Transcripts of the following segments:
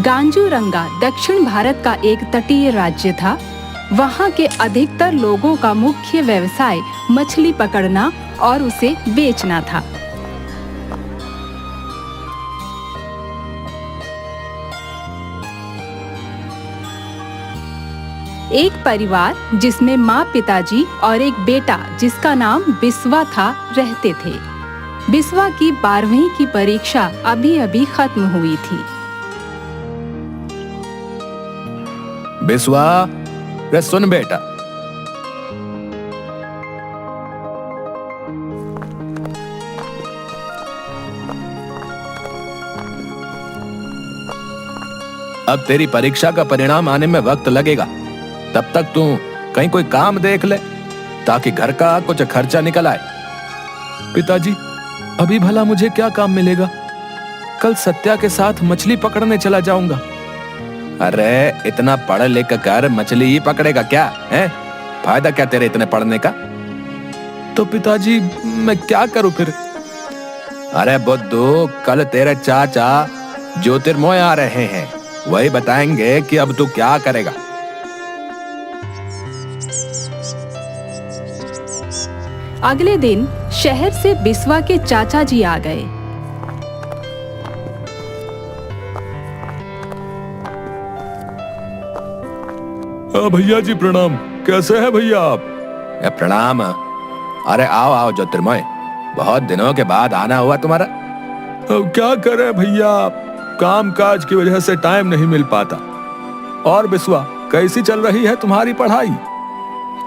गांजूरंगा दक्षिण भारत का एक तटीय राज्य था। वहाँ के अधिकतर लोगों का मुख्य व्यवसाय मछली पकड़ना और उसे बेचना था। एक परिवार जिसमें माँ, पिताजी और एक बेटा जिसका नाम बिस्वा था रहते थे। बिस्वा की 12वीं की परीक्षा अभी-अभी खत्म हुई थी। बिस्वा, रे सुन बेटा, अब तेरी परीक्षा का परिणाम आने में वक्त लगेगा। तब तक तू कहीं कोई काम देख ले ताकि घर का कुछ खर्चा निकल आए। पिताजी, अभी भला मुझे क्या काम मिलेगा? कल सत्या के साथ मछली पकड़ने चला जाऊंगा। अरे इतना पढ़ लिख कर मछली ही पकड़ेगा क्या है? फायदा क्या तेरे इतने पढ़ने का? तो पिताजी, मैं क्या करूं फिर? अरे बुद्धू, कल तेरे चाचा ज्योतिर्मय आ रहे हैं, वही बताएंगे कि अब तू क्या करेगा। अगले दिन शहर से बिस्वा के चाचा जी आ गए। भैया जी प्रणाम। कैसे हैं भैया आप? प्रणाम। अरे आओ आओ ज्योतिर्मय, बहुत दिनों के बाद आना हुआ तुम्हारा। क्या करे भैया, काम काज की वजह से टाइम नहीं मिल पाता। और बिस्वा, कैसी चल रही है तुम्हारी पढ़ाई?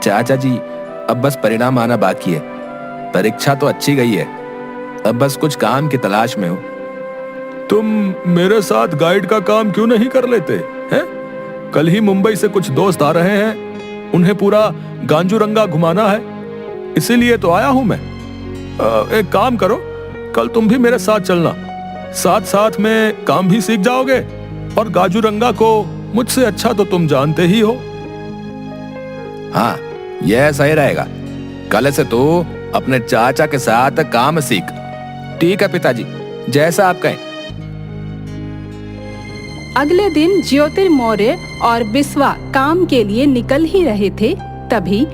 चाचा जी, अब बस परिणाम आना बाकी है। परीक्षा तो अच्छी गई है, अब बस कुछ काम की तलाश में हूँ। तुम मेरे साथ गाइड का काम क्यों नहीं कर लेते हैं? कल ही मुंबई से कुछ दोस्त आ रहे हैं, उन्हें पूरा गांजूरंगा घुमाना है, इसीलिए तो आया हूं मैं। एक काम करो, कल तुम भी मेरे साथ चलना, साथ साथ में काम भी सीख जाओगे और गांजूरंगा को मुझसे अच्छा तो तुम जानते ही हो। हाँ, यह सही रहेगा। कल से तू अपने चाचा के साथ काम सीख। ठीक है पिताजी, जैसा आप कहें। अगले दिन ज्योतिर्मौर्य और बिस्वा काम के लिए निकल ही रहे थे, तभी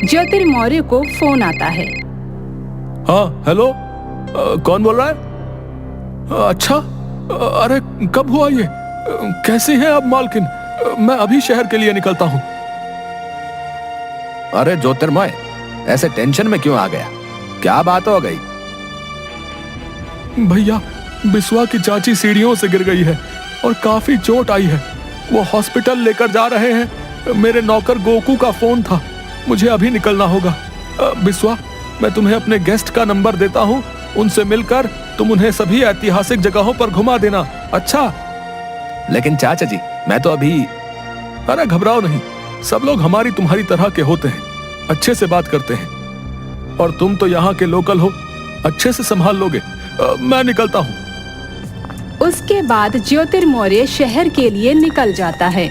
ज्योतिर्मौर्य को फोन आता है। हाँ, हेलो, कौन बोल रहा है? अच्छा, अरे कब हुआ ये? कैसी हैं आप मालकिन? मैं अभी शहर के लिए निकलता हूँ। अरे ज्योतिर्मय, ऐसे टेंशन में क्यों आ गया? क्या बात हो गई? भैया, बिस्वा की चाची सीढ़ियों से गिर गई है और काफी चोट आई है। वो हॉस्पिटल लेकर जा रहे हैं। मेरे नौकर गोकू का फोन था, मुझे अभी निकलना होगा। बिस्वा, मैं तुम्हें अपने गेस्ट का नंबर देता हूँ, उनसे मिलकर तुम उन्हें सभी ऐतिहासिक जगहों पर घुमा देना। अच्छा? लेकिन चाचा जी, मैं तो अभी... अरे घबराओ नहीं, सब लोग हमारी तुम्हारी तरह के होते हैं, अच्छे से बात करते हैं। और तुम तो यहाँ के लोकल हो, अच्छे से संभाल लोगे। मैं निकलता हूँ। उसके बाद ज्योतिर्मौर्य शहर के लिए निकल जाता है।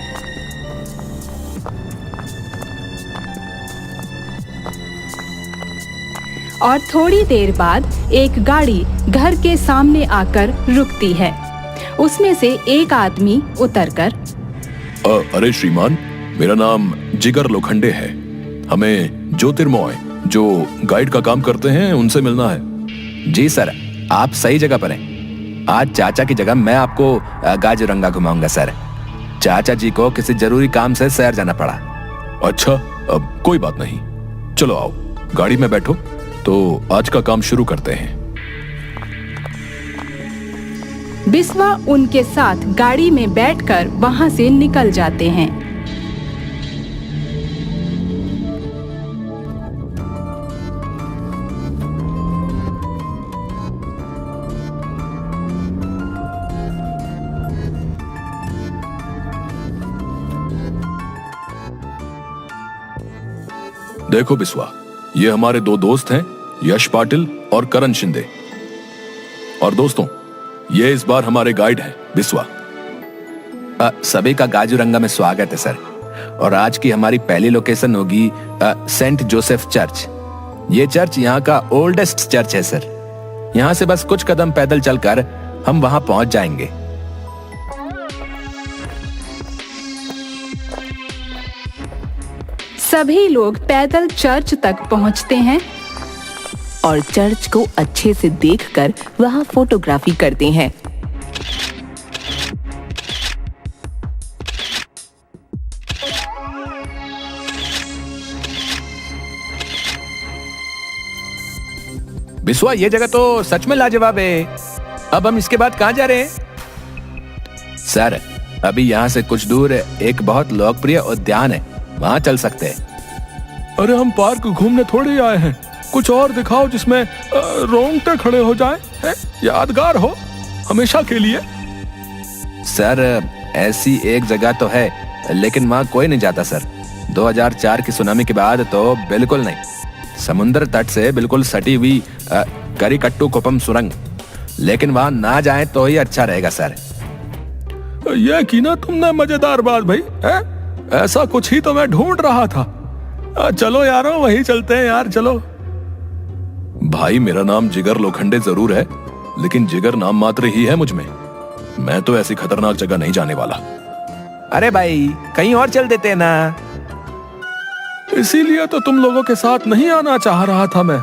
और थोड़ी देर बाद एक गाड़ी घर के सामने आकर रुकती है। उसमें से एक आदमी उतरकर, अरे श्रीमान, मेरा नाम जिगर लोखंडे है। हमें ज्योतिर्मय, जो गाइड का काम करते हैं, उनसे मिलना है। जी सर, आप सही जगह पर हैं। आज चाचा की जगह मैं आपको गांजूरंगा घुमाऊंगा सर। चाचा जी को किसी जरूरी काम से शहर जाना पड़ा। अच्छा, अब कोई बात नहीं, चलो आओ, गाड़ी में बैठो तो आज का काम शुरू करते हैं। बिस्वा उनके साथ गाड़ी में बैठकर वहां से निकल जाते हैं। देखो बिस्वा, ये हमारे दो दोस्त हैं, यश पाटिल और करण शिंदे। और दोस्तों, ये इस बार हमारे गाइड हैं, बिस्वा। सभी का गांजूरंगा में स्वागत है सर। और आज की हमारी पहली लोकेशन होगी सेंट जोसेफ चर्च। ये चर्च यहाँ का ओल्डेस्ट चर्च है सर। यहाँ से बस कुछ कदम पैदल चलकर हम वहां पहुंच जाएंगे। सभी लोग पैदल चर्च तक पहुंचते हैं और चर्च को अच्छे से देखकर वहां फोटोग्राफी करते हैं। बिस्वा, ये जगह तो सच में लाजवाब है। अब हम इसके बाद कहाँ जा रहे हैं? सर, अभी यहाँ से कुछ दूर एक बहुत लोकप्रिय उद्यान है, वहाँ चल सकते हैं। अरे हम पार्क घूमने थोड़े ही आए हैं, कुछ और दिखाओ जिसमें रोंगटे खड़े हो जाएं, हैं? यादगार हो हमेशा के लिए। सर, ऐसी एक जगह तो है, लेकिन वहाँ कोई नहीं जाता सर। 2004 की सुनामी के बाद तो बिल्कुल नहीं। समुद्र तट से बिल्कुल सटी हुई करिकट्टू कुपम सुरंग, लेकिन वहाँ ना जाएं तो ही अच्छा रहेगा सर। यह की ना तुमने मजेदार बात भाई, है? ऐसा कुछ ही तो मैं ढूंढ रहा था। चलो यारो, वही चलते हैं यार, चलो। भाई, मेरा नाम जिगर लोखंडे जरूर है, लेकिन जिगर नाम मात्र ही है मुझ में। मैं तो ऐसी खतरनाक जगह नहीं जाने वाला। अरे भाई, कहीं और चल देते हैं ना। इसीलिए तो तुम लोगों के साथ नहीं आना चाह रहा था मैं।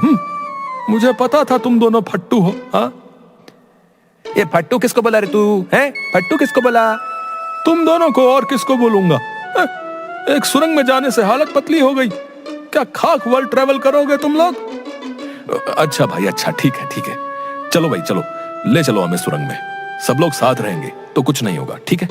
मुझे पता था तुम दोनों फट्टू हो। हाँ, ये फट्टू किसको बोला रे तू? हैं? फट्टू किसको बोला? तुम दोनों को, और किसको बोलूंगा? एक सुरंग में जाने से हालत पतली हो गई। क्या खाक वर्ल्ड ट्रेवल करोगे तुम लोग? अच्छा भाई, अच्छा, ठीक है ठीक है, चलो भाई चलो, ले चलो हमें सुरंग में। सब लोग साथ रहेंगे तो कुछ नहीं होगा, ठीक है?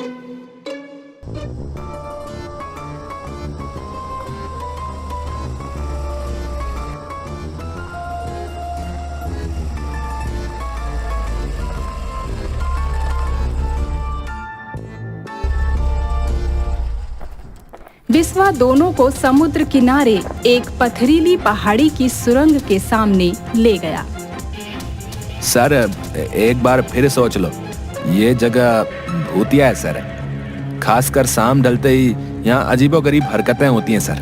बिस्वा दोनों को समुद्र किनारे एक पथरीली पहाड़ी की सुरंग के सामने ले गया। सर, एक बार फिर सोच लो, ये जगह भूतिया है सर। खासकर शाम ढलते ही यहाँ अजीबोगरीब हरकतें होती हैं सर।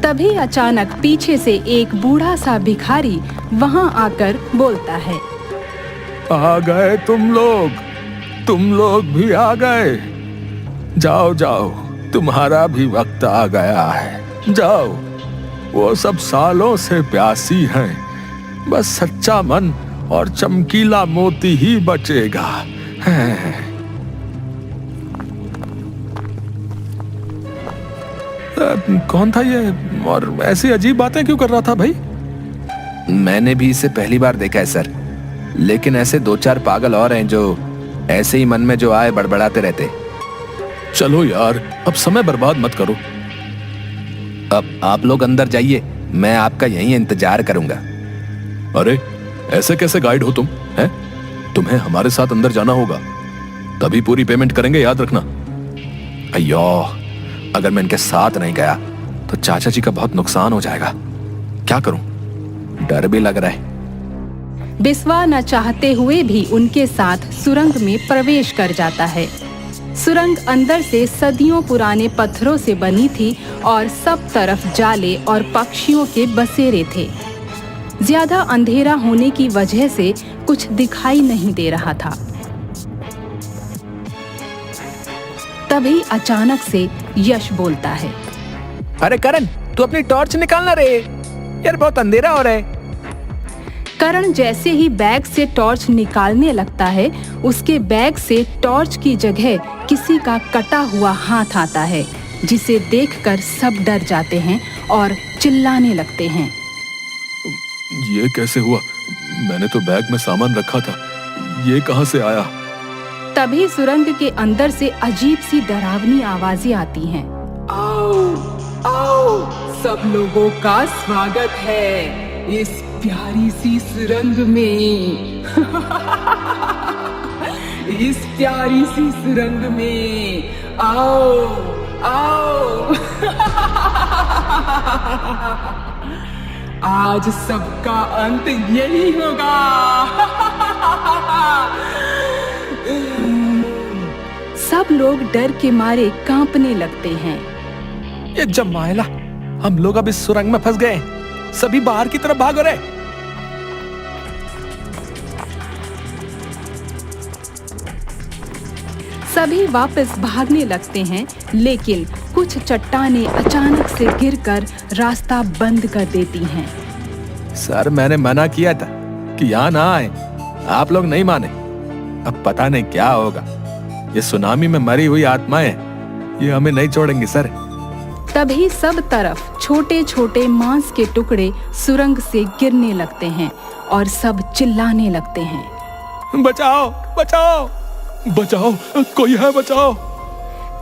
तभी अचानक पीछे से एक बूढ़ा सा भिखारी वहां आकर बोलता है, आ गए तुम लोग भी आ गए। जाओ जाओ, तुम्हारा भी वक्त आ गया है। जाओ, वो सब सालों से प्यासी हैं, बस सच्चा मन और चमकीला मोती ही बचेगा। कौन था ये, और ऐसी अजीब बातें क्यों कर रहा था भाई? मैंने भी इसे पहली बार देखा है सर, लेकिन ऐसे 2-4 पागल और हैं जो ऐसे ही मन में जो आए बड़बड़ाते रहते। चलो यार, अब समय बर्बाद मत करो। अब आप लोग अंदर जाइए, मैं आपका यहीं इंतजार करूंगा। अरे, ऐसे कैसे गाइड हो तुम? हैं? तुम्हें हमारे साथ अंदर जाना होगा, तभी पूरी पेमेंट करेंगे, याद रखना। अयो, अगर मैं इनके साथ नहीं गया तो चाचा जी का बहुत नुकसान हो जाएगा। क्या करूं? डर भी लग रहा है। बिस्वा न चाहते हुए भी उनके साथ सुरंग में प्रवेश कर जाता है। सुरंग अंदर से सदियों पुराने पत्थरों से बनी थी और सब तरफ जाले और पक्षियों के बसेरे थे। ज्यादा अंधेरा होने की वजह से कुछ दिखाई नहीं दे रहा था। तभी अचानक से यश बोलता है, अरे करण, तू अपनी टॉर्च निकालना रे यार, बहुत अंधेरा हो रहा है। करण जैसे ही बैग से टॉर्च निकालने लगता है, उसके बैग से टॉर्च की जगह किसी का कटा हुआ हाथ आता है, जिसे देखकर सब डर जाते हैं और चिल्लाने लगते हैं। ये कैसे हुआ? मैंने तो बैग में सामान रखा था, ये कहां से आया? तभी सुरंग के अंदर से अजीब सी डरावनी आवाजें आती हैं। आओ, आओ, सब लोगों का स्वागत है इस प्यारी सी सुरंग में। इस प्यारी सी सुरंग में आओ, आओ। आज सबका अंत यही होगा। सब लोग डर के मारे कांपने लगते हैं। ये जमाइला, हम लोग अब इस सुरंग में फंस गए। सभी बाहर की तरफ भाग रहे। सभी वापस भागने लगते हैं, लेकिन कुछ चट्टानें अचानक से गिरकर रास्ता बंद कर देती हैं। सर मैंने मना किया था कि यहाँ ना आए, आप लोग नहीं माने। अब पता नहीं क्या होगा। ये सुनामी में मरी हुई आत्माएं, ये हमें नहीं छोड़ेंगी सर। तभी सब तरफ छोटे छोटे मांस के टुकड़े सुरंग से गिरने लगते हैं और सब चिल्लाने लगते हैं, बचाओ बचाओ बचाओ, कोई है बचाओ।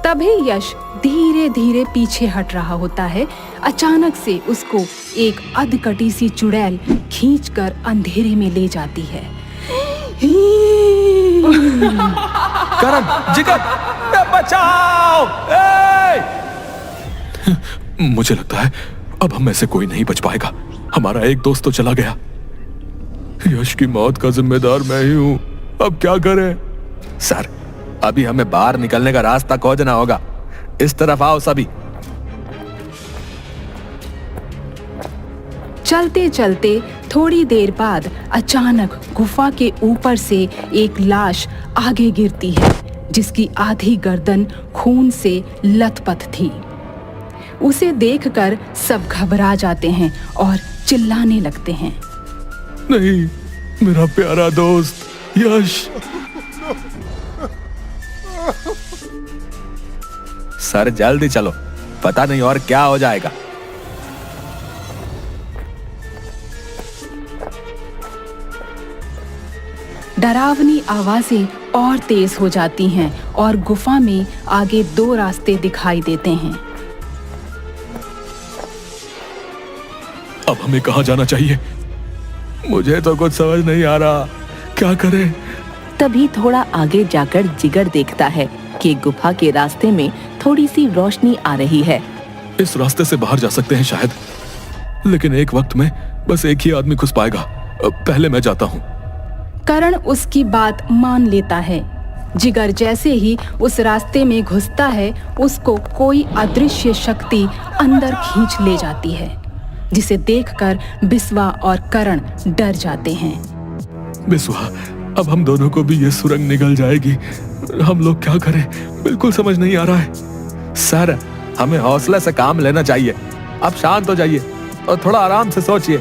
तभी यश धीरे धीरे पीछे हट रहा होता है। अचानक से उसको एक अधकटी सी चुड़ैल खींचकर अंधेरे में ले जाती है। करण, जिगर, बचाओ! मुझे लगता है अब हम में से कोई नहीं बच पाएगा। हमारा एक दोस्त तो चला गया। यश की मौत का जिम्मेदार मैं ही हूं। अब क्या करें? सर अभी हमें बाहर निकलने का रास्ता खोजना होगा। इस तरफ आओ सभी। चलते चलते थोड़ी देर बाद अचानक गुफा के ऊपर से एक लाश आगे गिरती है, जिसकी आधी गर्दन खून से लथपथ थी। उसे देखकर सब घबरा जाते हैं और चिल्लाने लगते हैं, नहीं, मेरा प्यारा दोस्त यश। सर जल्दी चलो, पता नहीं और क्या हो जाएगा। डरावनी आवाजें और तेज हो जाती हैं और गुफा में आगे 2 रास्ते दिखाई देते हैं। अब हमें कहाँ जाना चाहिए? मुझे तो कुछ समझ नहीं आ रहा, क्या करें? तभी थोड़ा आगे जाकर जिगर देखता है कि गुफा के रास्ते में थोड़ी सी रोशनी आ रही है। इस रास्ते से बाहर जा सकते हैं शायद, लेकिन एक वक्त में बस एक ही आदमी घुस पाएगा। पहले मैं जाता हूँ। करण उसकी बात मान लेता है। जिगर जैसे ही उस रास्ते में घुसता है, उसको कोई अदृश्य शक्ति अंदर खींच ले जाती है, जिसे देखकर बिस्वा और करण डर जाते हैं। बिस्वा, अब हम दोनों को भी ये सुरंग निगल जाएगी। हम लोग क्या करें? बिल्कुल समझ नहीं आ रहा है। सर हमें हौसले से काम लेना चाहिए। आप शांत हो जाइए और थोड़ा आराम से सोचिए।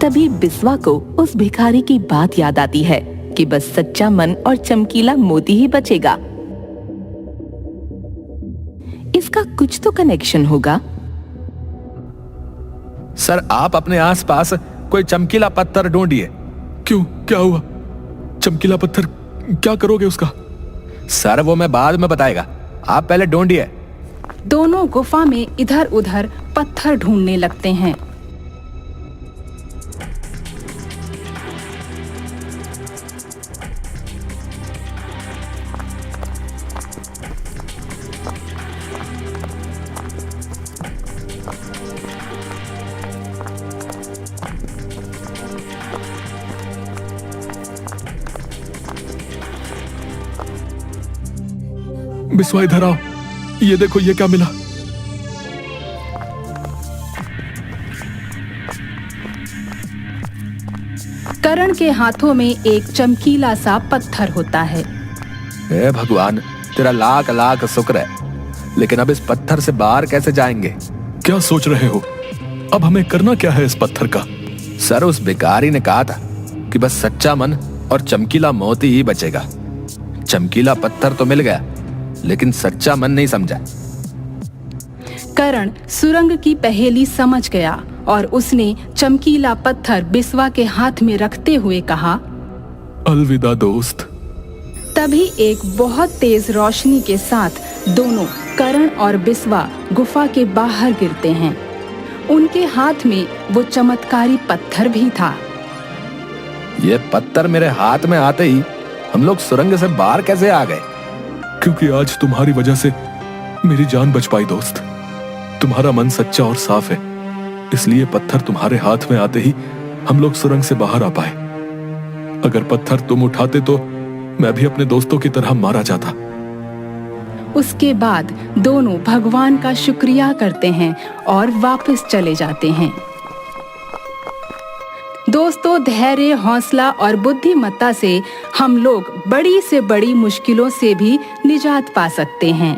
तभी बिस्वा को उस भिखारी की बात याद आती है कि बस सच्चा मन और चमकीला मोती ही बचेगा। इसका कुछ तो कनेक्शन होगा। सर आप अपने आसपास कोई चमकीला पत्थर ढूंढिए। क्यों, क्या हुआ? चमकीला पत्थर, क्या करोगे उसका? सर वो मैं बाद में बताएगा, आप पहले ढूंढिए। दोनों गुफा में इधर उधर पत्थर ढूंढने लगते हैं। बिस्वा इधर आओ, ये देखो, ये क्या मिला? करण के हाथों में एक चमकीला सा पत्थर होता है। हे भगवान, तेरा लाख लाख शुक्र है। लेकिन अब इस पत्थर से बाहर कैसे जाएंगे? क्या सोच रहे हो? अब हमें करना क्या है इस पत्थर का? सर उस भिखारी ने कहा था कि बस सच्चा मन और चमकीला मोती ही बचेगा। चमकीला पत्थर तो मिल गया, लेकिन सच्चा मन नहीं समझा। करण सुरंग की पहेली समझ गया और उसने चमकीला पत्थर बिस्वा के हाथ में रखते हुए कहा, अलविदा दोस्त। तभी एक बहुत तेज रोशनी के साथ दोनों करण और बिस्वा गुफा के बाहर गिरते हैं। उनके हाथ में वो चमत्कारी पत्थर भी था। ये पत्थर मेरे हाथ में आते ही हम लोग सुरंग से बाहर कैसे आ गए? क्योंकि आज तुम्हारी वजह से मेरी जान बच पाई दोस्त। तुम्हारा मन सच्चा और साफ है, इसलिए पत्थर तुम्हारे हाथ में आते ही हम लोग सुरंग से बाहर आ पाए। अगर पत्थर तुम उठाते तो मैं भी अपने दोस्तों की तरह मारा जाता। उसके बाद दोनों भगवान का शुक्रिया करते हैं और वापस चले जाते हैं। दोस्तों, धैर्य, हौसला और बुद्धिमत्ता से हम लोग बड़ी से बड़ी मुश्किलों से भी निजात पा सकते हैं।